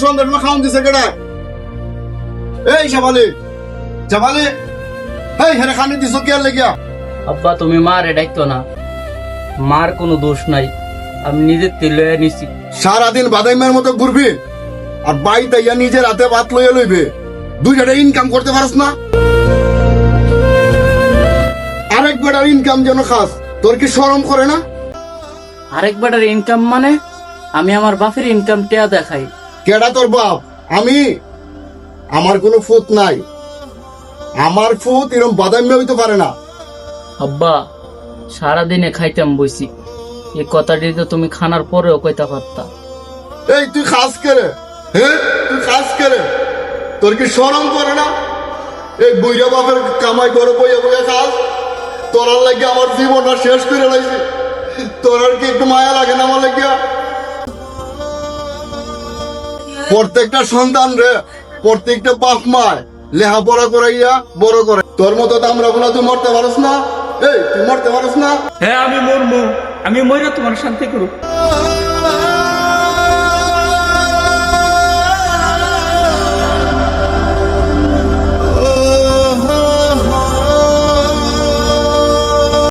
সন্ধ্যা খাওয়ান দিছে কেডা? এই শাবালি শাবালি, এই হেরে খানি দিছ কি আর লাগিয়া? আব্বা তুমি মারে ডাকতো না, মার কোনো দোষ নাই, আমি নিজের তেল লয়ে নিছি। সারাদিন বাদাইমের মতো ঘুরবি আর বাড়িতে ইয়া নিজের হাতে ভাত লইয়া লইবে, দুই টাকা ইনকাম করতে পারস না? আরেক বেটার ইনকাম যেন খাস, তোর কি শরম করে না? আরেক বেটার ইনকাম মানে? আমি আমার বাপের ইনকাম টেয়া দেখাই। কেডা তোর বাপ? আমি? আমার কোনো ফুত নাই, আমার ফুত এরকম বাদাইমে হইতে পারে না। আব্বা সারাদিনে খাইতাম বইছি, এই কথাটি তো তুমি খানার পরেও কইতা পারতা। এই তুই খাস করে, হ্যাঁ তুই খাস করে, তোর কি শরম করে না? এই বইরা বাপের কামাই করে বইয়া বইয়া খাস, তোরার লাগে আমার জীবনটা শেষ করে লাইছে, তোর আর কি একটু মায়া লাগে না আমার লাগিয়া? প্রত্যেকটা সন্তান রে, প্রত্যেকটা বাপ মায় লেখাপড়া করাইয়া বড় করে, তোর মতো দামরা গুলা তুই মরতে পারস না? এই তুই মরতে পারস না? হ্যাঁ আমি মরমু, আমি মরে তোমার শান্তি করুক।